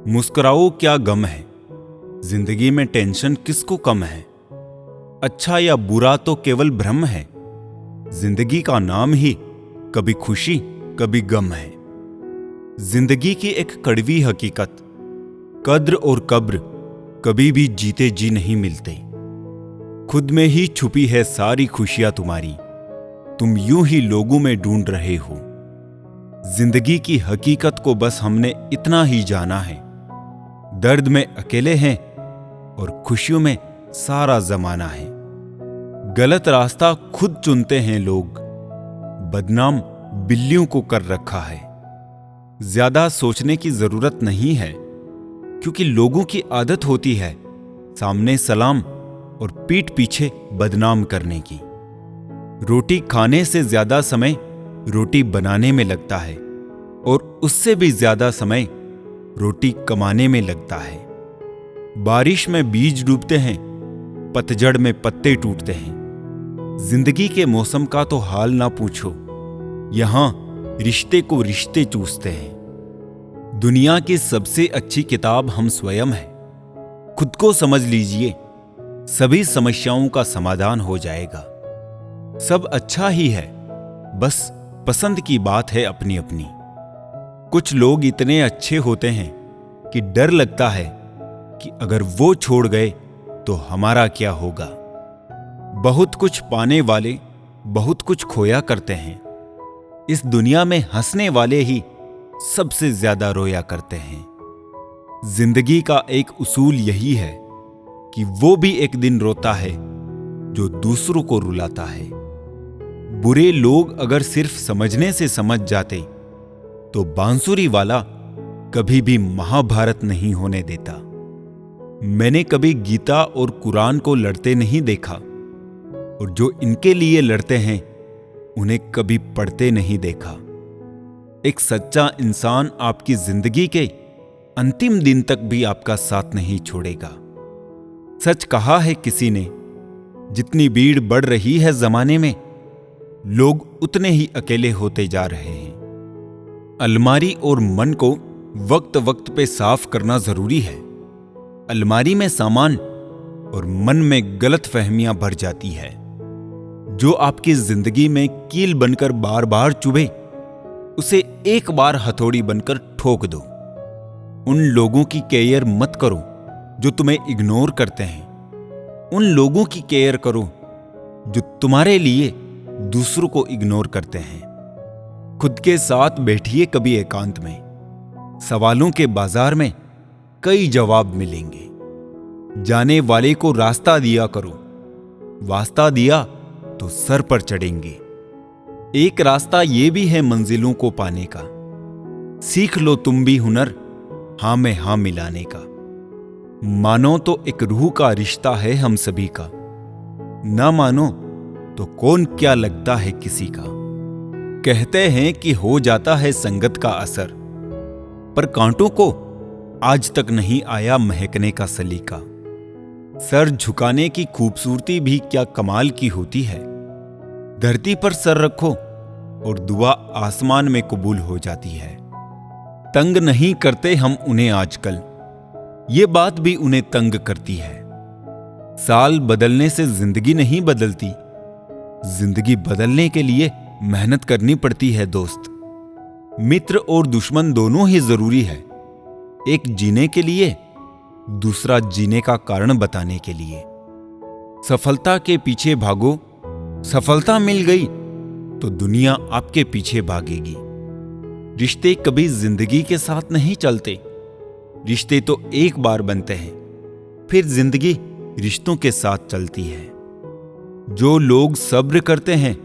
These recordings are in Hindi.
मुस्कुराओ क्या गम है, जिंदगी में टेंशन किसको कम है। अच्छा या बुरा तो केवल भ्रम है, जिंदगी का नाम ही कभी खुशी कभी गम है। जिंदगी की एक कड़वी हकीकत, कद्र और कब्र कभी भी जीते जी नहीं मिलते। खुद में ही छुपी है सारी खुशियां तुम्हारी, तुम यूं ही लोगों में ढूंढ रहे हो। जिंदगी की हकीकत को बस हमने इतना ही जाना है, दर्द में अकेले हैं और खुशियों में सारा जमाना है। गलत रास्ता खुद चुनते हैं लोग, बदनाम बिल्लियों को कर रखा है। ज्यादा सोचने की जरूरत नहीं है, क्योंकि लोगों की आदत होती है सामने सलाम और पीठ पीछे बदनाम करने की। रोटी खाने से ज्यादा समय रोटी बनाने में लगता है और उससे भी ज्यादा समय रोटी कमाने में लगता है। बारिश में बीज डूबते हैं, पतझड़ में पत्ते टूटते हैं। जिंदगी के मौसम का तो हाल ना पूछो, यहां रिश्ते को रिश्ते चूसते हैं। दुनिया की सबसे अच्छी किताब हम स्वयं हैं। खुद को समझ लीजिए, सभी समस्याओं का समाधान हो जाएगा। सब अच्छा ही है, बस पसंद की बात है अपनी अपनी। कुछ लोग इतने अच्छे होते हैं कि डर लगता है कि अगर वो छोड़ गए तो हमारा क्या होगा। बहुत कुछ पाने वाले बहुत कुछ खोया करते हैं। इस दुनिया में हंसने वाले ही सबसे ज्यादा रोया करते हैं। जिंदगी का एक उसूल यही है कि वो भी एक दिन रोता है जो दूसरों को रुलाता है। बुरे लोग अगर सिर्फ समझने से समझ जाते तो बांसुरी वाला कभी भी महाभारत नहीं होने देता। मैंने कभी गीता और कुरान को लड़ते नहीं देखा, और जो इनके लिए लड़ते हैं उन्हें कभी पढ़ते नहीं देखा। एक सच्चा इंसान आपकी जिंदगी के अंतिम दिन तक भी आपका साथ नहीं छोड़ेगा। सच कहा है किसी ने, जितनी भीड़ बढ़ रही है जमाने में, लोग उतने ही अकेले होते जा रहे हैं। अलमारी और मन को वक्त वक्त पे साफ करना जरूरी है। अलमारी में सामान और मन में गलत फहमियां भर जाती है। जो आपकी जिंदगी में कील बनकर बार बार चुभे, उसे एक बार हथौड़ी बनकर ठोक दो। उन लोगों की केयर मत करो जो तुम्हें इग्नोर करते हैं। उन लोगों की केयर करो जो तुम्हारे लिए दूसरों को इग्नोर करते हैं। खुद के साथ बैठिए कभी एकांत में, सवालों के बाजार में कई जवाब मिलेंगे। जाने वाले को रास्ता दिया करो, वास्ता दिया तो सर पर चढ़ेंगे। एक रास्ता ये भी है मंजिलों को पाने का, सीख लो तुम भी हुनर हां में हां मिलाने का। मानो तो एक रूह का रिश्ता है हम सभी का, ना मानो तो कौन क्या लगता है किसी का। कहते हैं कि हो जाता है संगत का असर, पर कांटों को आज तक नहीं आया महकने का सलीका। सर झुकाने की खूबसूरती भी क्या कमाल की होती है। धरती पर सर रखो और दुआ आसमान में कबूल हो जाती है। तंग नहीं करते हम उन्हें आजकल, ये बात भी उन्हें तंग करती है। साल बदलने से जिंदगी नहीं बदलती, जिंदगी बदलने के लिए मेहनत करनी पड़ती है दोस्त। मित्र और दुश्मन दोनों ही जरूरी है, एक जीने के लिए, दूसरा जीने का कारण बताने के लिए। सफलता के पीछे भागो, सफलता मिल गई तो दुनिया आपके पीछे भागेगी। रिश्ते कभी जिंदगी के साथ नहीं चलते, रिश्ते तो एक बार बनते हैं, फिर जिंदगी रिश्तों के साथ चलती है। जो लोग सब्र करते हैं,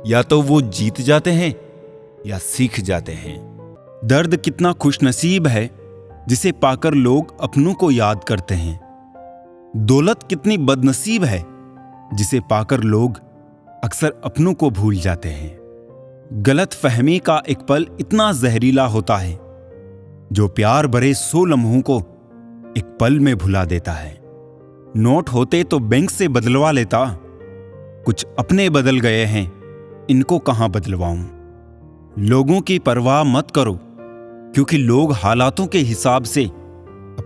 या तो वो जीत जाते हैं या सीख जाते हैं। दर्द कितना खुशनसीब है जिसे पाकर लोग अपनों को याद करते हैं। दौलत कितनी बदनसीब है जिसे पाकर लोग अक्सर अपनों को भूल जाते हैं। गलत फहमी का एक पल इतना जहरीला होता है जो प्यार भरे 100 लम्हों को एक पल में भुला देता है। नोट होते तो बैंक से बदलवा लेता, कुछ अपने बदल गए हैं, इनको कहां बदलवाऊं। लोगों की परवाह मत करो, क्योंकि लोग हालातों के हिसाब से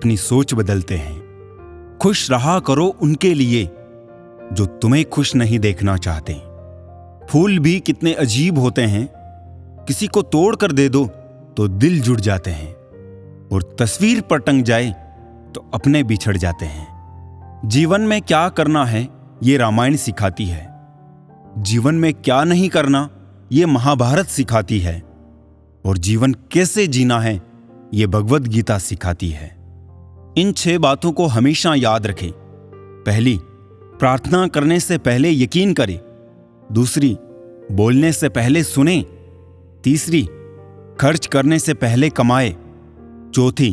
अपनी सोच बदलते हैं। खुश रहा करो उनके लिए जो तुम्हें खुश नहीं देखना चाहते। फूल भी कितने अजीब होते हैं, किसी को तोड़ कर दे दो तो दिल जुड़ जाते हैं, और तस्वीर पर टंग जाए तो अपने बिछड़ जाते हैं। जीवन में क्या करना है ये रामायण सिखाती है, जीवन में क्या नहीं करना ये महाभारत सिखाती है, और जीवन कैसे जीना है ये भगवद गीता सिखाती है। इन 6 बातों को हमेशा याद रखें। पहली, प्रार्थना करने से पहले यकीन करें। दूसरी, बोलने से पहले सुने। तीसरी, खर्च करने से पहले कमाए। चौथी,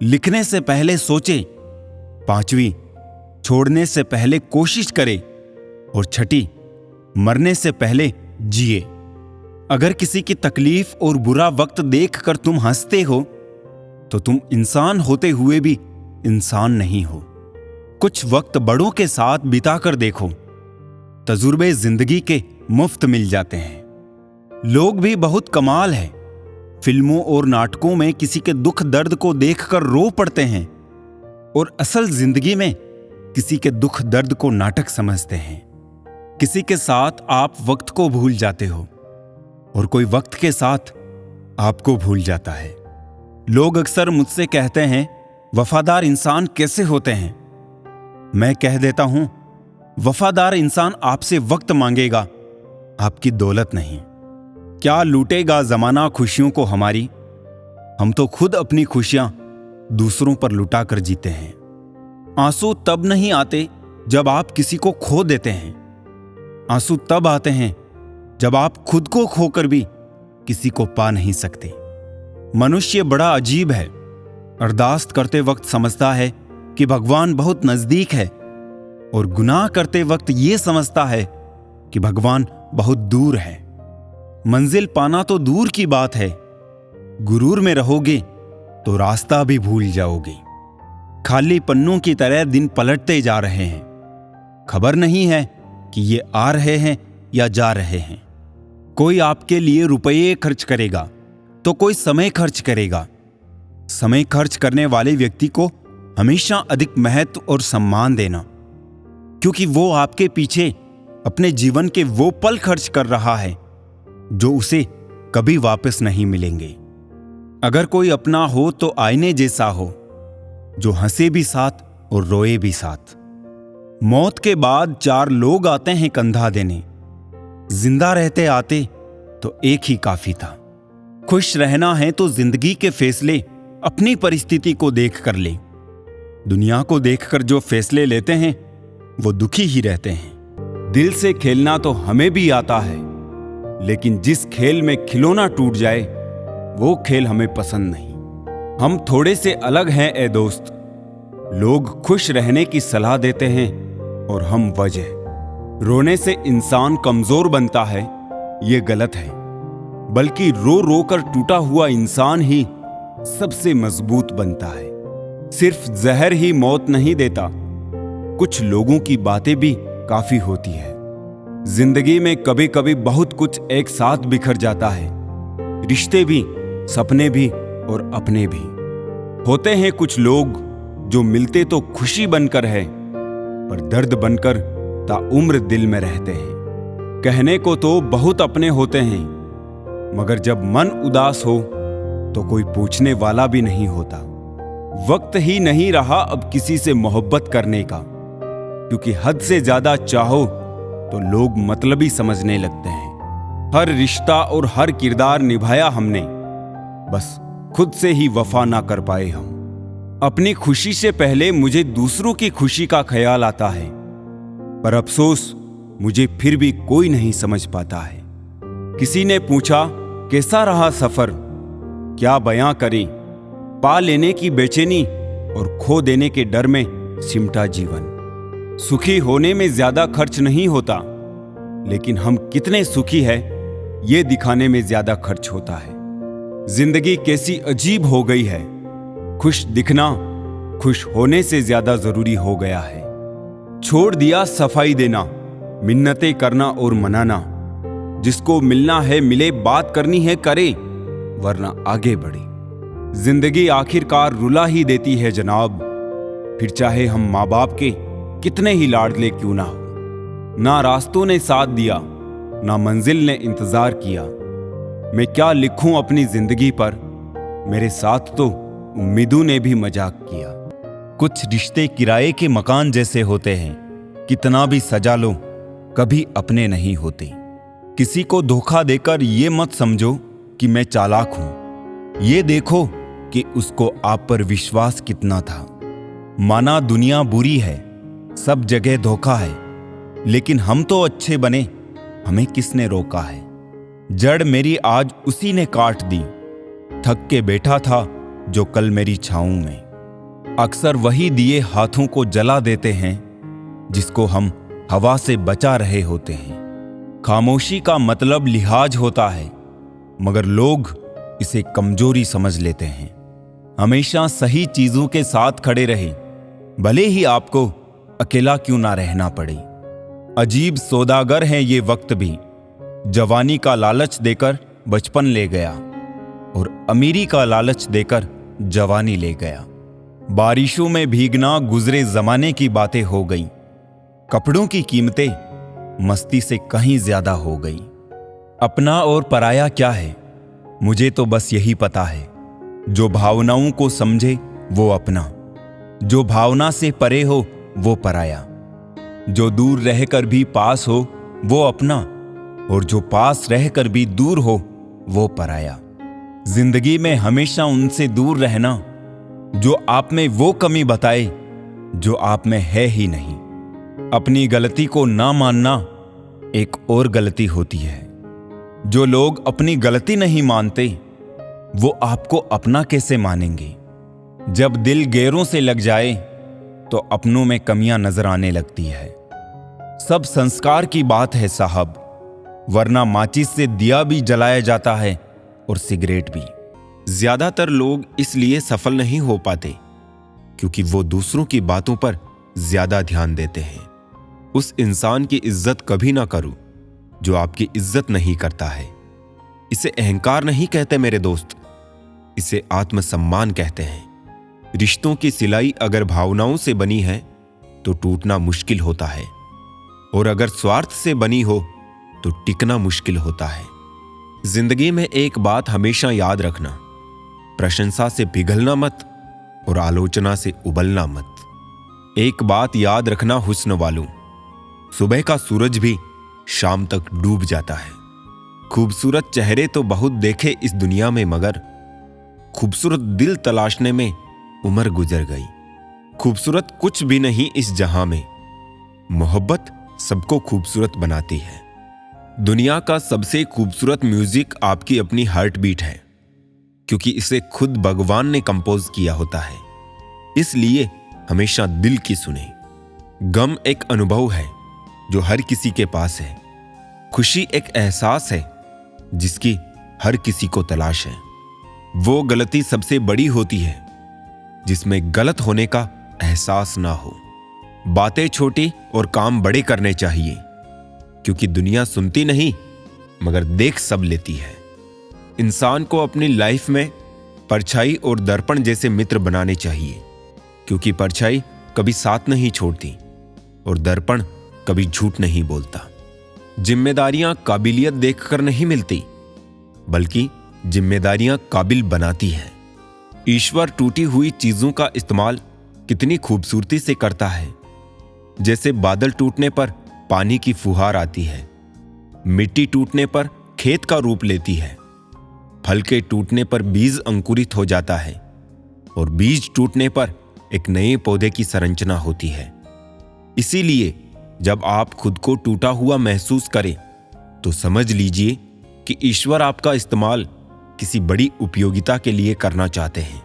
लिखने से पहले सोचे। पांचवी, छोड़ने से पहले कोशिश करे। और छठी, मरने से पहले जिए। अगर किसी की तकलीफ और बुरा वक्त देखकर तुम हंसते हो तो तुम इंसान होते हुए भी इंसान नहीं हो। कुछ वक्त बड़ों के साथ बिताकर देखो, तजुर्बे जिंदगी के मुफ्त मिल जाते हैं। लोग भी बहुत कमाल है, फिल्मों और नाटकों में किसी के दुख दर्द को देखकर रो पड़ते हैं, और असल जिंदगी में किसी के दुख दर्द को नाटक समझते हैं। किसी के साथ आप वक्त को भूल जाते हो और कोई वक्त के साथ आपको भूल जाता है। लोग अक्सर मुझसे कहते हैं, वफादार इंसान कैसे होते हैं? मैं कह देता हूं, वफादार इंसान आपसे वक्त मांगेगा, आपकी दौलत नहीं। क्या लूटेगा जमाना खुशियों को हमारी? हम तो खुद अपनी खुशियां दूसरों पर लुटा कर जीते हैं। आंसू तब नहीं आते जब आप किसी को खो देते हैं, आंसू तब आते हैं जब आप खुद को खोकर भी किसी को पा नहीं सकते। मनुष्य बड़ा अजीब है, अरदास करते वक्त समझता है कि भगवान बहुत नजदीक है, और गुनाह करते वक्त ये समझता है कि भगवान बहुत दूर है। मंजिल पाना तो दूर की बात है, गुरूर में रहोगे तो रास्ता भी भूल जाओगे। खाली पन्नों की तरह दिन पलटते जा रहे हैं, खबर नहीं है कि ये आ रहे हैं या जा रहे हैं। कोई आपके लिए रुपये खर्च करेगा तो कोई समय खर्च करेगा। समय खर्च करने वाले व्यक्ति को हमेशा अधिक महत्व और सम्मान देना, क्योंकि वो आपके पीछे अपने जीवन के वो पल खर्च कर रहा है जो उसे कभी वापस नहीं मिलेंगे। अगर कोई अपना हो तो आईने जैसा हो, जो हंसे भी साथ और रोए भी साथ। मौत के बाद 4 लोग आते हैं कंधा देने, जिंदा रहते आते तो एक ही काफी था। खुश रहना है तो जिंदगी के फैसले अपनी परिस्थिति को देख कर ले। दुनिया को देखकर जो फैसले लेते हैं वो दुखी ही रहते हैं। दिल से खेलना तो हमें भी आता है, लेकिन जिस खेल में खिलौना टूट जाए वो खेल हमें पसंद नहीं। हम थोड़े से अलग हैं ए दोस्त। लोग खुश रहने की सलाह देते हैं और हम वजह। रोने से इंसान कमजोर बनता है ये गलत है, बल्कि रो रो कर टूटा हुआ इंसान ही सबसे मजबूत बनता है। सिर्फ जहर ही मौत नहीं देता, कुछ लोगों की बातें भी काफी होती है। जिंदगी में कभी कभी बहुत कुछ एक साथ बिखर जाता है, रिश्ते भी, सपने भी और अपने भी। होते हैं कुछ लोग जो मिलते तो खुशी बनकर है, पर दर्द बनकर ताउम्र दिल में रहते हैं। कहने को तो बहुत अपने होते हैं, मगर जब मन उदास हो तो कोई पूछने वाला भी नहीं होता। वक्त ही नहीं रहा अब किसी से मोहब्बत करने का, क्योंकि हद से ज्यादा चाहो तो लोग मतलबी समझने लगते हैं। हर रिश्ता और हर किरदार निभाया हमने, बस खुद से ही वफा ना कर पाए हम। अपनी खुशी से पहले मुझे दूसरों की खुशी का ख्याल आता है, पर अफसोस मुझे फिर भी कोई नहीं समझ पाता है। किसी ने पूछा कैसा रहा सफर, क्या बयां करें, पा लेने की बेचैनी और खो देने के डर में सिमटा जीवन। सुखी होने में ज्यादा खर्च नहीं होता, लेकिन हम कितने सुखी हैं ये दिखाने में ज्यादा खर्च होता है। जिंदगी कैसी अजीब हो गई है, खुश दिखना खुश होने से ज्यादा जरूरी हो गया है। छोड़ दिया सफाई देना, मिन्नतें करना और मनाना। जिसको मिलना है मिले, बात करनी है करे, वरना आगे बढ़े। जिंदगी आखिरकार रुला ही देती है जनाब, फिर चाहे हम माँ बाप के कितने ही लाडले क्यों ना हो। ना रास्तों ने साथ दिया, ना मंजिल ने इंतजार किया। मैं क्या लिखूं अपनी जिंदगी पर, मेरे साथ तो उम्मीदों ने भी मजाक किया। कुछ रिश्ते किराए के मकान जैसे होते हैं, कितना भी सजा लो कभी अपने नहीं होते। किसी को धोखा देकर ये मत समझो कि मैं चालाक हूं, ये देखो कि उसको आप पर विश्वास कितना था। माना दुनिया बुरी है, सब जगह धोखा है, लेकिन हम तो अच्छे बने, हमें किसने रोका है। जड़ मेरी आज उसी ने काट दी, थक के बैठा था जो कल मेरी छाऊं में। अक्सर वही दिए हाथों को जला देते हैं जिसको हम हवा से बचा रहे होते हैं। खामोशी का मतलब लिहाज होता है, मगर लोग इसे कमजोरी समझ लेते हैं। हमेशा सही चीजों के साथ खड़े रहे, भले ही आपको अकेला क्यों ना रहना पड़े। अजीब सौदागर है ये वक्त भी, जवानी का लालच देकर बचपन ले गया और अमीरी का लालच देकर जवानी ले गया। बारिशों में भीगना गुजरे जमाने की बातें हो गई, कपड़ों की कीमतें मस्ती से कहीं ज्यादा हो गई। अपना और पराया क्या है, मुझे तो बस यही पता है, जो भावनाओं को समझे वो अपना, जो भावना से परे हो वो पराया, जो दूर रहकर भी पास हो वो अपना, और जो पास रहकर भी दूर हो वो पराया। जिंदगी में हमेशा उनसे दूर रहना जो आप में वो कमी बताए जो आप में है ही नहीं। अपनी गलती को ना मानना एक और गलती होती है। जो लोग अपनी गलती नहीं मानते वो आपको अपना कैसे मानेंगे। जब दिल गैरों से लग जाए तो अपनों में कमियां नजर आने लगती है। सब संस्कार की बात है साहब, वरना माचिस से दिया भी जलाया जाता है और सिगरेट भी। ज्यादातर लोग इसलिए सफल नहीं हो पाते क्योंकि वो दूसरों की बातों पर ज्यादा ध्यान देते हैं। उस इंसान की इज्जत कभी ना करो जो आपकी इज्जत नहीं करता है। इसे अहंकार नहीं कहते मेरे दोस्त, इसे आत्मसम्मान कहते हैं। रिश्तों की सिलाई अगर भावनाओं से बनी है तो टूटना मुश्किल होता है, और अगर स्वार्थ से बनी हो तो टिकना मुश्किल होता है। जिंदगी में एक बात हमेशा याद रखना, प्रशंसा से पिघलना मत और आलोचना से उबलना मत। एक बात याद रखना हुस्न वालों, सुबह का सूरज भी शाम तक डूब जाता है। खूबसूरत चेहरे तो बहुत देखे इस दुनिया में, मगर खूबसूरत दिल तलाशने में उम्र गुजर गई। खूबसूरत कुछ भी नहीं इस जहां में, मोहब्बत सबको खूबसूरत बनाती है। दुनिया का सबसे खूबसूरत म्यूजिक आपकी अपनी हार्ट बीट है, क्योंकि इसे खुद भगवान ने कंपोज किया होता है। इसलिए हमेशा दिल की सुने। गम एक अनुभव है जो हर किसी के पास है। खुशी एक एहसास है जिसकी हर किसी को तलाश है। वो गलती सबसे बड़ी होती है जिसमें गलत होने का एहसास ना हो। बातें छोटी और काम बड़े करने चाहिए, क्योंकि दुनिया सुनती नहीं मगर देख सब लेती है। इंसान को अपनी लाइफ में परछाई और दर्पण जैसे मित्र बनाने चाहिए, क्योंकि परछाई कभी साथ नहीं छोड़ती और दर्पण कभी झूठ नहीं बोलता। जिम्मेदारियां काबिलियत देखकर नहीं मिलती, बल्कि जिम्मेदारियां काबिल बनाती है। ईश्वर टूटी हुई चीजों का इस्तेमाल कितनी खूबसूरती से करता है। जैसे बादल टूटने पर पानी की फुहार आती है, मिट्टी टूटने पर खेत का रूप लेती है, फल के टूटने पर बीज अंकुरित हो जाता है और बीज टूटने पर एक नए पौधे की संरचना होती है। इसीलिए जब आप खुद को टूटा हुआ महसूस करें तो समझ लीजिए कि ईश्वर आपका इस्तेमाल किसी बड़ी उपयोगिता के लिए करना चाहते हैं।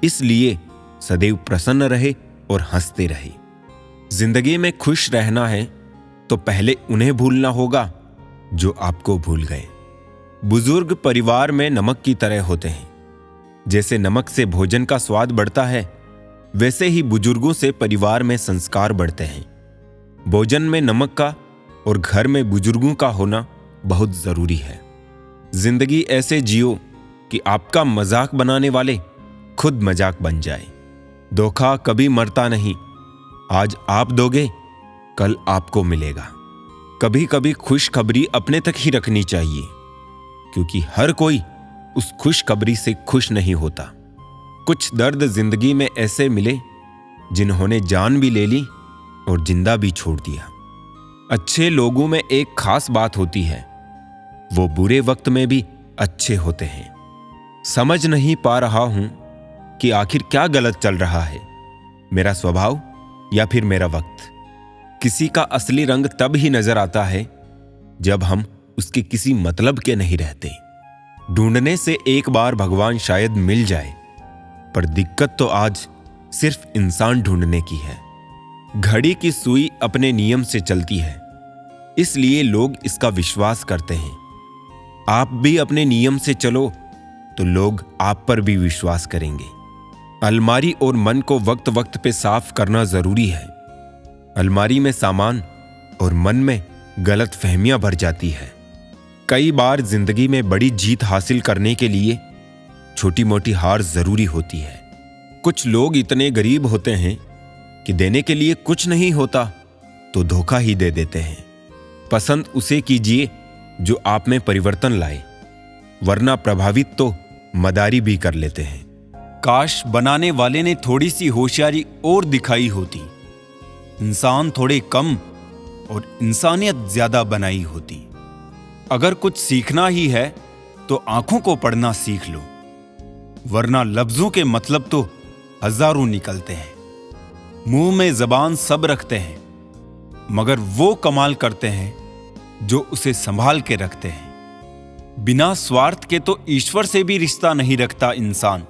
इसलिए सदैव प्रसन्न रहे और हंसते रहे। जिंदगी में खुश रहना है तो पहले उन्हें भूलना होगा जो आपको भूल गए। बुजुर्ग परिवार में नमक की तरह होते हैं। जैसे नमक से भोजन का स्वाद बढ़ता है, वैसे ही बुजुर्गों से परिवार में संस्कार बढ़ते हैं। भोजन में नमक का और घर में बुजुर्गों का होना बहुत जरूरी है। जिंदगी ऐसे जियो कि आपका मजाक बनाने वाले खुद मजाक बन जाए। धोखा कभी मरता नहीं, आज आप दोगे कल आपको मिलेगा। कभी कभी खुशखबरी अपने तक ही रखनी चाहिए, क्योंकि हर कोई उस खुशखबरी से खुश नहीं होता। कुछ दर्द जिंदगी में ऐसे मिले जिन्होंने जान भी ले ली और जिंदा भी छोड़ दिया। अच्छे लोगों में एक खास बात होती है, वो बुरे वक्त में भी अच्छे होते हैं। समझ नहीं पा रहा हूं कि आखिर क्या गलत चल रहा है, मेरा स्वभाव या फिर मेरा वक्त। किसी का असली रंग तब ही नजर आता है जब हम उसके किसी मतलब के नहीं रहते। ढूंढने से एक बार भगवान शायद मिल जाए, पर दिक्कत तो आज सिर्फ इंसान ढूंढने की है। घड़ी की सुई अपने नियम से चलती है, इसलिए लोग इसका विश्वास करते हैं। आप भी अपने नियम से चलो तो लोग आप पर भी विश्वास करेंगे। अलमारी और मन को वक्त वक्त पे साफ करना जरूरी है। अलमारी में सामान और मन में गलत फहमियां भर जाती है। कई बार जिंदगी में बड़ी जीत हासिल करने के लिए छोटी मोटी हार जरूरी होती है। कुछ लोग इतने गरीब होते हैं कि देने के लिए कुछ नहीं होता तो धोखा ही दे देते हैं। पसंद उसे कीजिए जो आप में परिवर्तन लाए, वरना प्रभावित तो मदारी भी कर लेते हैं। काश बनाने वाले ने थोड़ी सी होशियारी और दिखाई होती, इंसान थोड़े कम और इंसानियत ज्यादा बनाई होती। अगर कुछ सीखना ही है तो आंखों को पढ़ना सीख लो, वरना लफ्जों के मतलब तो हजारों निकलते हैं। मुंह में जबान सब रखते हैं, मगर वो कमाल करते हैं जो उसे संभाल के रखते हैं। बिना स्वार्थ के तो ईश्वर से भी रिश्ता नहीं रखता इंसान।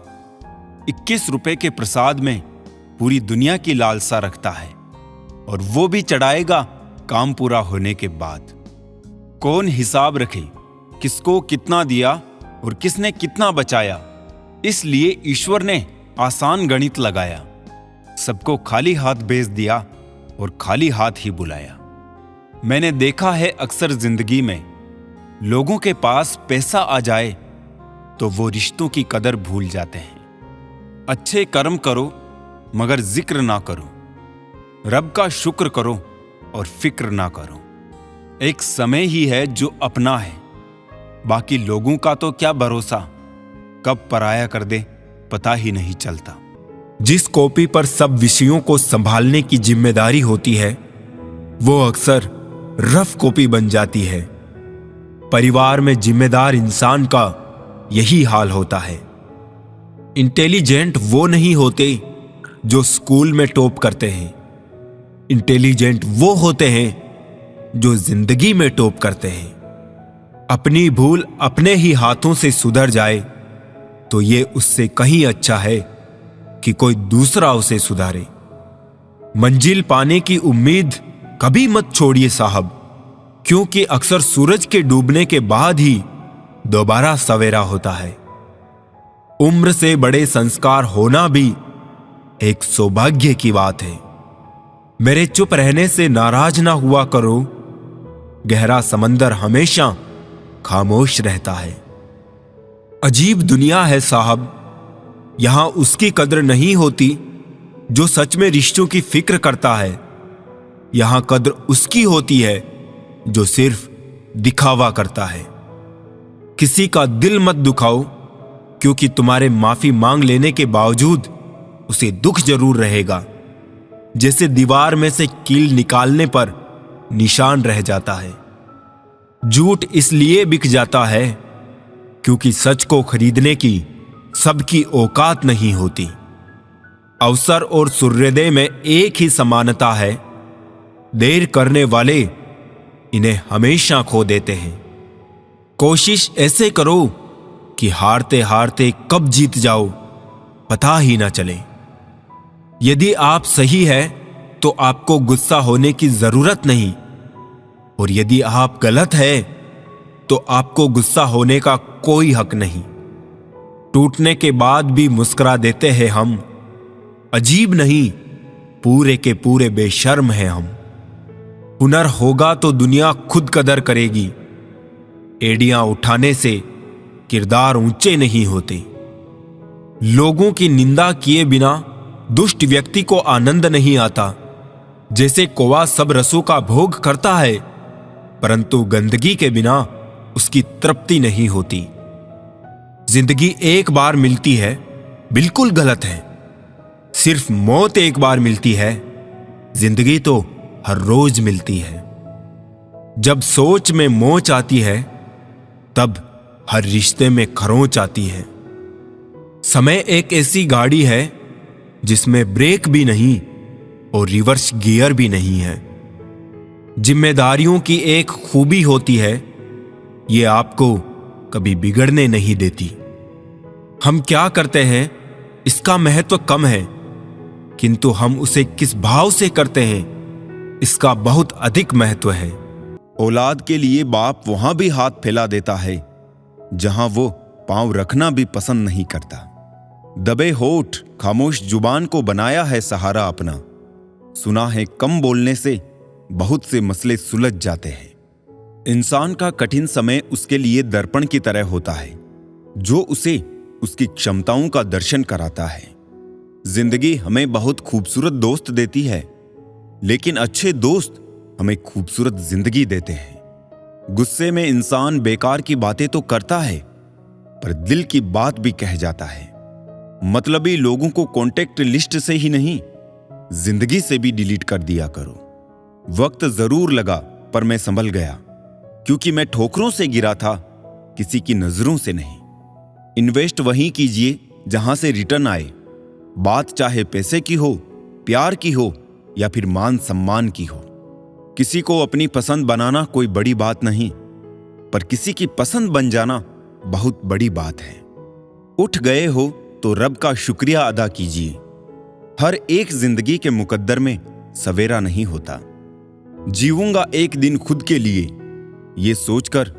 21 रुपए के प्रसाद में पूरी दुनिया की लालसा रखता है, और वो भी चढ़ाएगा काम पूरा होने के बाद। कौन हिसाब रखे किसको कितना दिया और किसने कितना बचाया। इसलिए ईश्वर ने आसान गणित लगाया, सबको खाली हाथ भेज दिया और खाली हाथ ही बुलाया। मैंने देखा है अक्सर जिंदगी में, लोगों के पास पैसा आ जाए तो वो रिश्तों की कदर भूल जाते हैं। अच्छे कर्म करो मगर जिक्र ना करो, रब का शुक्र करो और फिक्र ना करो। एक समय ही है जो अपना है, बाकी लोगों का तो क्या भरोसा, कब पराया कर दे पता ही नहीं चलता। जिस कॉपी पर सब विषयों को संभालने की जिम्मेदारी होती है वो अक्सर रफ कॉपी बन जाती है। परिवार में जिम्मेदार इंसान का यही हाल होता है। इंटेलिजेंट वो नहीं होते जो स्कूल में टॉप करते हैं, इंटेलिजेंट वो होते हैं जो जिंदगी में टॉप करते हैं। अपनी भूल अपने ही हाथों से सुधर जाए तो ये उससे कहीं अच्छा है कि कोई दूसरा उसे सुधारे। मंजिल पाने की उम्मीद कभी मत छोड़िए साहब, क्योंकि अक्सर सूरज के डूबने के बाद ही दोबारा सवेरा होता है। उम्र से बड़े संस्कार होना भी एक सौभाग्य की बात है। मेरे चुप रहने से नाराज ना हुआ करो, गहरा समंदर हमेशा खामोश रहता है। अजीब दुनिया है साहब, यहां उसकी कद्र नहीं होती जो सच में रिश्तों की फिक्र करता है। यहां कद्र उसकी होती है जो सिर्फ दिखावा करता है। किसी का दिल मत दुखाओ, क्योंकि तुम्हारे माफी मांग लेने के बावजूद उसे दुख जरूर रहेगा। जैसे दीवार में से कील निकालने पर निशान रह जाता है। झूठ इसलिए बिक जाता है क्योंकि सच को खरीदने की सबकी औकात नहीं होती। अवसर और सूर्योदय में एक ही समानता है, देर करने वाले इन्हें हमेशा खो देते हैं। कोशिश ऐसे करो कि हारते हारते कब जीत जाओ पता ही ना चले। यदि आप सही है तो आपको गुस्सा होने की जरूरत नहीं, और यदि आप गलत है तो आपको गुस्सा होने का कोई हक नहीं। टूटने के बाद भी मुस्कुरा देते हैं हम, अजीब नहीं पूरे के पूरे बेशर्म हैं हम। हुनर होगा तो दुनिया खुद कदर करेगी, एड़ियां उठाने से किरदार ऊंचे नहीं होते। लोगों की निंदा किए बिना दुष्ट व्यक्ति को आनंद नहीं आता। जैसे कौवा सब रसों का भोग करता है, परंतु गंदगी के बिना उसकी तृप्ति नहीं होती। जिंदगी एक बार मिलती है, बिल्कुल गलत है। सिर्फ मौत एक बार मिलती है, जिंदगी तो हर रोज मिलती है। जब सोच में मोच आती है, तब हर रिश्ते में खरोंच आती है। समय एक ऐसी गाड़ी है जिसमें ब्रेक भी नहीं और रिवर्स गियर भी नहीं है। जिम्मेदारियों की एक खूबी होती है, ये आपको कभी बिगड़ने नहीं देती। हम क्या करते हैं इसका महत्व कम है, किंतु हम उसे किस भाव से करते हैं इसका बहुत अधिक महत्व है। औलाद के लिए बाप वहां भी हाथ फैला देता है जहां वो पांव रखना भी पसंद नहीं करता। दबे होठ खामोश जुबान को बनाया है सहारा अपना। सुना है कम बोलने से बहुत से मसले सुलझ जाते हैं। इंसान का कठिन समय उसके लिए दर्पण की तरह होता है, जो उसे उसकी क्षमताओं का दर्शन कराता है। जिंदगी हमें बहुत खूबसूरत दोस्त देती है, लेकिन अच्छे दोस्त हमें खूबसूरत जिंदगी देते हैं। गुस्से में इंसान बेकार की बातें तो करता है, पर दिल की बात भी कह जाता है। मतलबी लोगों को कॉन्टेक्ट लिस्ट से ही नहीं, जिंदगी से भी डिलीट कर दिया करो। वक्त जरूर लगा, पर मैं संभल गया, क्योंकि मैं ठोकरों से गिरा था, किसी की नजरों से नहीं। इन्वेस्ट वहीं कीजिए जहां से रिटर्न आए। बात चाहे पैसे की हो, प्यार की हो या फिर मान सम्मान की हो। किसी को अपनी पसंद बनाना कोई बड़ी बात नहीं, पर किसी की पसंद बन जाना बहुत बड़ी बात है। उठ गए हो तो रब का शुक्रिया अदा कीजिए। हर एक जिंदगी के मुकद्दर में सवेरा नहीं होता। जीऊंगा एक दिन खुद के लिए, ये सोचकर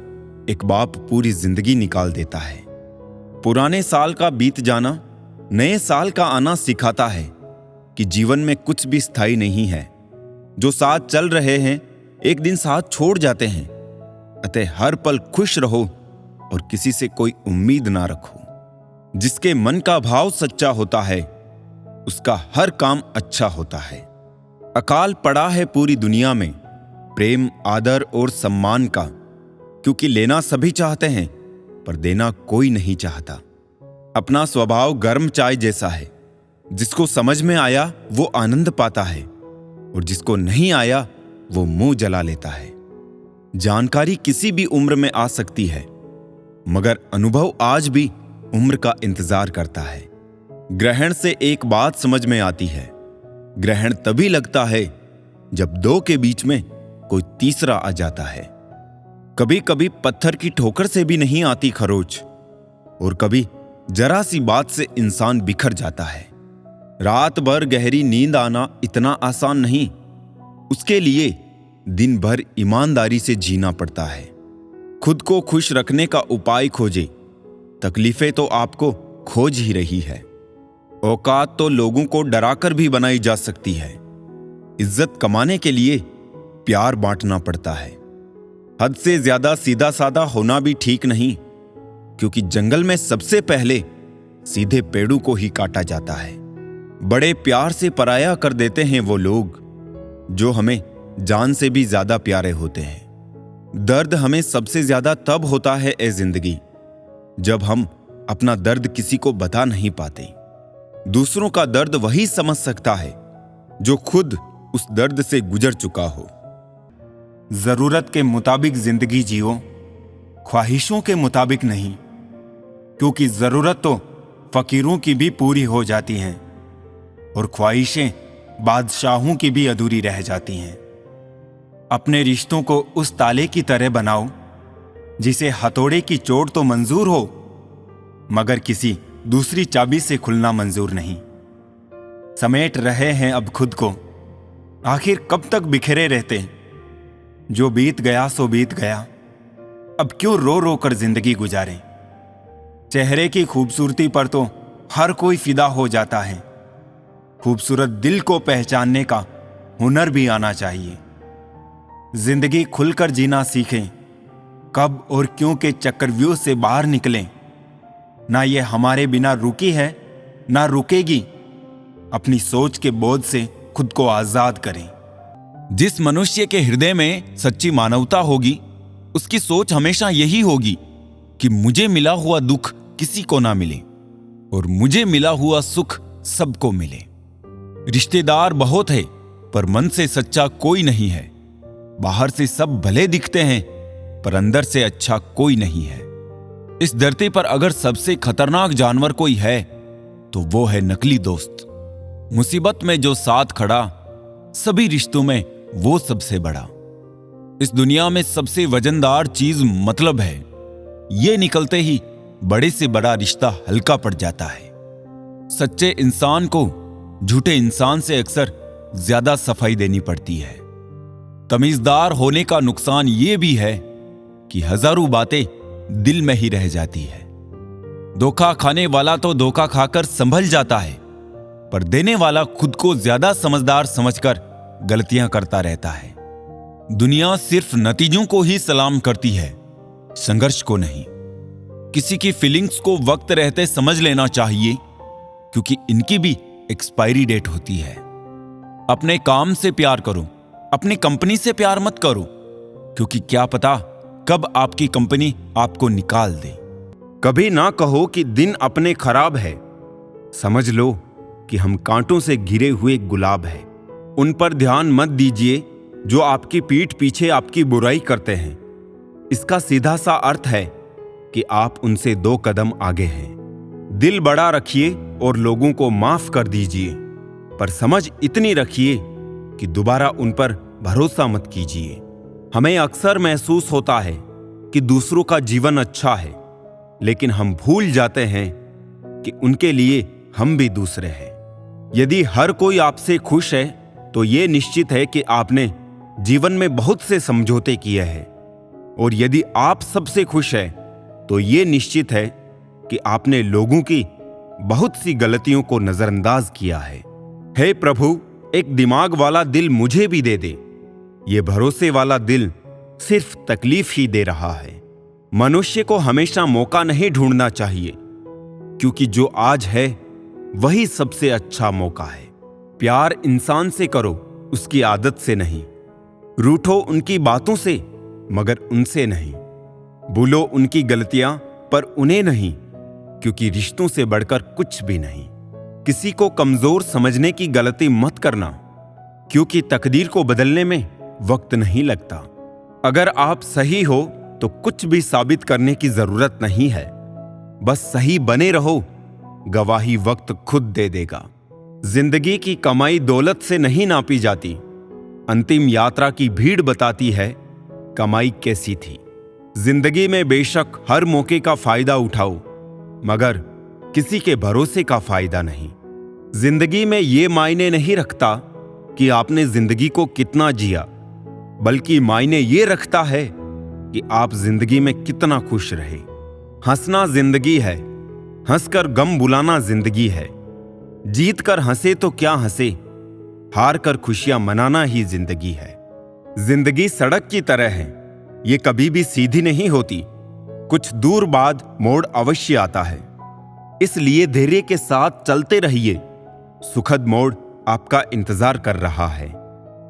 एक बाप पूरी जिंदगी निकाल देता है। पुराने साल का बीत जाना नए साल का आना सिखाता है कि जीवन में कुछ भी स्थायी नहीं है। जो साथ चल रहे हैं एक दिन साथ छोड़ जाते हैं। अतः हर पल खुश रहो और किसी से कोई उम्मीद ना रखो। जिसके मन का भाव सच्चा होता है, उसका हर काम अच्छा होता है। अकाल पड़ा है पूरी दुनिया में प्रेम, आदर और सम्मान का, क्योंकि लेना सभी चाहते हैं पर देना कोई नहीं चाहता। अपना स्वभाव गर्म चाय जैसा है, जिसको समझ में आया वो आनंद पाता है और जिसको नहीं आया वो मुंह जला लेता है। जानकारी किसी भी उम्र में आ सकती है, मगर अनुभव आज भी उम्र का इंतजार करता है। ग्रहण से एक बात समझ में आती है, ग्रहण तभी लगता है जब दो के बीच में कोई तीसरा आ जाता है। कभी कभी पत्थर की ठोकर से भी नहीं आती खरोच, और कभी जरा सी बात से इंसान बिखर जाता है। रात भर गहरी नींद आना इतना आसान नहीं, उसके लिए दिन भर ईमानदारी से जीना पड़ता है। खुद को खुश रखने का उपाय खोजे, तकलीफें तो आपको खोज ही रही है। औकात तो लोगों को डराकर भी बनाई जा सकती है। इज्जत कमाने के लिए प्यार बांटना पड़ता है। हद से ज्यादा सीधा साधा होना भी ठीक नहीं, क्योंकि जंगल में सबसे पहले सीधे पेड़ों को ही काटा जाता है। बड़े प्यार से पराया कर देते हैं वो लोग जो हमें जान से भी ज्यादा प्यारे होते हैं। दर्द हमें सबसे ज्यादा तब होता है ए जिंदगी, जब हम अपना दर्द किसी को बता नहीं पाते। दूसरों का दर्द वही समझ सकता है जो खुद उस दर्द से गुजर चुका हो। जरूरत के मुताबिक जिंदगी जियो, ख्वाहिशों के मुताबिक नहीं, क्योंकि जरूरत तो फकीरों की भी पूरी हो जाती हैं और ख्वाहिशें बादशाहों की भी अधूरी रह जाती हैं। अपने रिश्तों को उस ताले की तरह बनाओ जिसे हथौड़े की चोट तो मंजूर हो, मगर किसी दूसरी चाबी से खुलना मंजूर नहीं। समेट रहे हैं अब खुद को, आखिर कब तक बिखरे रहते। जो बीत गया सो बीत गया, अब क्यों रो रो कर जिंदगी गुजारें। चेहरे की खूबसूरती पर तो हर कोई फिदा हो जाता है, खूबसूरत दिल को पहचानने का हुनर भी आना चाहिए। जिंदगी खुलकर जीना सीखें, कब और क्यों के चक्रव्यूह से बाहर निकलें। ना ये हमारे बिना रुकी है ना रुकेगी। अपनी सोच के बोझ से खुद को आजाद करें। जिस मनुष्य के हृदय में सच्ची मानवता होगी, उसकी सोच हमेशा यही होगी कि मुझे मिला हुआ दुख किसी को ना मिले और मुझे मिला हुआ सुख सबको मिले। रिश्तेदार बहुत है, पर मन से सच्चा कोई नहीं है। बाहर से सब भले दिखते हैं, पर अंदर से अच्छा कोई नहीं है। इस धरती पर अगर सबसे खतरनाक जानवर कोई है तो वो है नकली दोस्त। मुसीबत में जो साथ खड़ा, सभी रिश्तों में वो सबसे बड़ा। इस दुनिया में सबसे वजनदार चीज मतलब है। ये निकलते ही बड़े से बड़ा रिश्ता हल्का पड़ जाता है। सच्चे इंसान को झूठे इंसान से अक्सर ज्यादा सफाई देनी पड़ती है। तमीजदार होने का नुकसान ये भी है कि हजारों बातें दिल में ही रह जाती है। धोखा खाने वाला तो धोखा खाकर संभल जाता है, पर देने वाला खुद को ज्यादा समझदार समझकर गलतियां करता रहता है। दुनिया सिर्फ नतीजों को ही सलाम करती है, संघर्ष को नहीं। किसी की फीलिंग्स को वक्त रहते समझ लेना चाहिए, क्योंकि इनकी भी एक्सपायरी डेट होती है। अपने काम से प्यार करो, अपनी कंपनी से प्यार मत करो, क्योंकि क्या पता कब आपकी कंपनी आपको निकाल दे। कभी ना कहो कि दिन अपने खराब है। समझ लो कि हम कांटों से घिरे हुए गुलाब हैं। उन पर ध्यान मत दीजिए जो आपकी पीठ पीछे आपकी बुराई करते हैं। इसका सीधा सा अर्थ है कि आप उनसे 2 कदम आगे हैं। दिल बड़ा रखिए और लोगों को माफ कर दीजिए, पर समझ इतनी रखिए कि दोबारा उन पर भरोसा मत कीजिए। हमें अक्सर महसूस होता है कि दूसरों का जीवन अच्छा है, लेकिन हम भूल जाते हैं कि उनके लिए हम भी दूसरे हैं। यदि हर कोई आपसे खुश है तो यह निश्चित है कि आपने जीवन में बहुत से समझौते किए हैं, और यदि आप सबसे खुश हैं तो यह निश्चित है कि आपने लोगों की बहुत सी गलतियों को नजरअंदाज किया है। हे प्रभु, एक दिमाग वाला दिल मुझे भी दे दे। ये भरोसे वाला दिल सिर्फ तकलीफ ही दे रहा है। मनुष्य को हमेशा मौका नहीं ढूंढना चाहिए, क्योंकि जो आज है वही सबसे अच्छा मौका है। प्यार इंसान से करो, उसकी आदत से नहीं। रूठो उनकी बातों से, मगर उनसे नहीं। भूलो उनकी गलतियां, पर उन्हें नहीं, क्योंकि रिश्तों से बढ़कर कुछ भी नहीं। किसी को कमजोर समझने की गलती मत करना, क्योंकि तकदीर को बदलने में वक्त नहीं लगता। अगर आप सही हो तो कुछ भी साबित करने की जरूरत नहीं है। बस सही बने रहो, गवाही वक्त खुद दे देगा। जिंदगी की कमाई दौलत से नहीं नापी जाती। अंतिम यात्रा की भीड़ बताती है कमाई कैसी थी। जिंदगी में बेशक हर मौके का फायदा उठाओ, मगर किसी के भरोसे का फायदा नहीं। जिंदगी में यह मायने नहीं रखता कि आपने जिंदगी को कितना जिया, बल्कि मायने ये रखता है कि आप जिंदगी में कितना खुश रहे। हंसना जिंदगी है, हंसकर गम बुलाना जिंदगी है। जीत कर हंसे तो क्या हंसे, हार कर खुशियां मनाना ही जिंदगी है। जिंदगी सड़क की तरह है, ये कभी भी सीधी नहीं होती। कुछ दूर बाद मोड़ अवश्य आता है, इसलिए धैर्य के साथ चलते रहिए। सुखद मोड़ आपका इंतजार कर रहा है।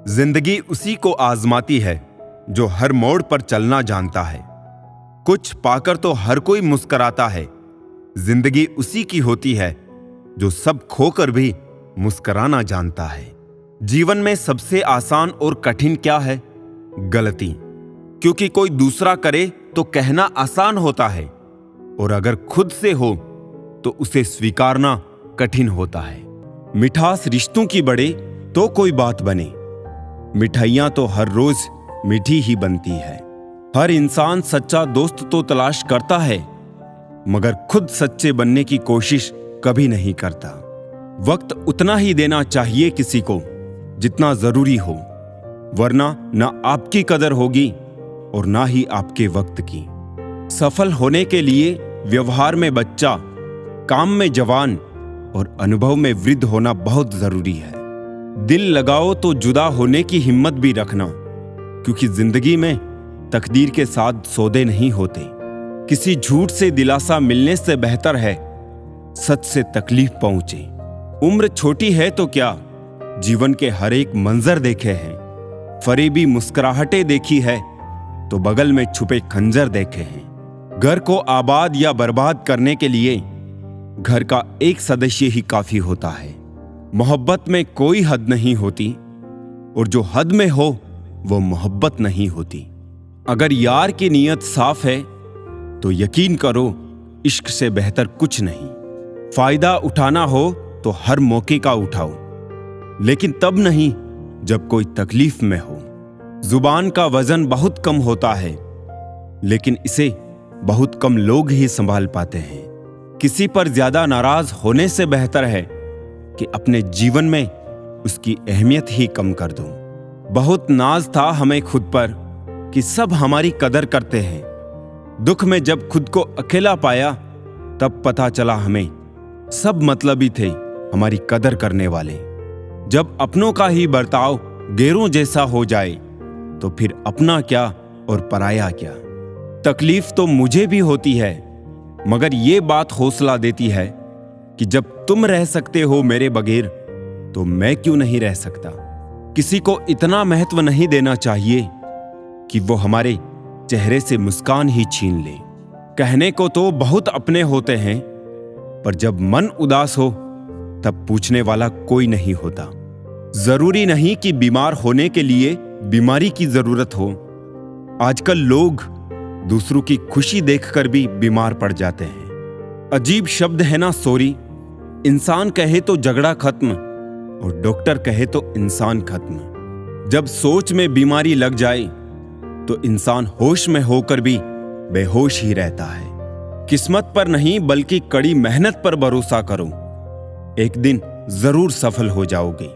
जिंदगी उसी को आजमाती है जो हर मोड़ पर चलना जानता है। कुछ पाकर तो हर कोई मुस्कुराता है। जिंदगी उसी की होती है जो सब खोकर भी मुस्कुराना जानता है। जीवन में सबसे आसान और कठिन क्या है? गलती। क्योंकि कोई दूसरा करे तो कहना आसान होता है, और अगर खुद से हो तो उसे स्वीकारना कठिन होता है। मिठास रिश्तों की बढ़े तो कोई बात बने। मिठाइयां तो हर रोज मीठी ही बनती है। हर इंसान सच्चा दोस्त तो तलाश करता है, मगर खुद सच्चे बनने की कोशिश कभी नहीं करता। वक्त उतना ही देना चाहिए किसी को जितना जरूरी हो, वरना ना आपकी कदर होगी और ना ही आपके वक्त की। सफल होने के लिए व्यवहार में बच्चा, काम में जवान और अनुभव में वृद्ध होना बहुत जरूरी है। दिल लगाओ तो जुदा होने की हिम्मत भी रखना, क्योंकि जिंदगी में तकदीर के साथ सौदे नहीं होते। किसी झूठ से दिलासा मिलने से बेहतर है सच से तकलीफ पहुंचे। उम्र छोटी है तो क्या, जीवन के हर एक मंजर देखे हैं। फरेबी मुस्कुराहटें देखी है तो बगल में छुपे खंजर देखे हैं। घर को आबाद या बर्बाद करने के लिए घर का एक सदस्य ही काफी होता है। मोहब्बत में कोई हद नहीं होती और जो हद में हो वो मोहब्बत नहीं होती। अगर यार की नीयत साफ है तो यकीन करो इश्क से बेहतर कुछ नहीं। फायदा उठाना हो तो हर मौके का उठाओ, लेकिन तब नहीं जब कोई तकलीफ में हो। जुबान का वजन बहुत कम होता है, लेकिन इसे बहुत कम लोग ही संभाल पाते हैं। किसी पर ज्यादा नाराज होने से बेहतर है कि अपने जीवन में उसकी अहमियत ही कम कर दूं। बहुत नाज था हमें खुद पर कि सब हमारी कदर करते हैं। दुख में जब खुद को अकेला पाया तब पता चला हमें सब मतलबी थे हमारी कदर करने वाले। जब अपनों का ही बर्ताव गैरों जैसा हो जाए तो फिर अपना क्या और पराया क्या। तकलीफ तो मुझे भी होती है, मगर ये बात हौसला देती है कि जब तुम रह सकते हो मेरे बगैर तो मैं क्यों नहीं रह सकता। किसी को इतना महत्व नहीं देना चाहिए कि वो हमारे चेहरे से मुस्कान ही छीन ले। कहने को तो बहुत अपने होते हैं, पर जब मन उदास हो तब पूछने वाला कोई नहीं होता। जरूरी नहीं कि बीमार होने के लिए बीमारी की जरूरत हो। आजकल लोग दूसरों की खुशी देखकर भी बीमार पड़ जाते हैं। अजीब शब्द है ना सॉरी। इंसान कहे तो झगड़ा खत्म और डॉक्टर कहे तो इंसान खत्म। जब सोच में बीमारी लग जाए तो इंसान होश में होकर भी बेहोश ही रहता है। किस्मत पर नहीं बल्कि कड़ी मेहनत पर भरोसा करो, एक दिन जरूर सफल हो जाओगे।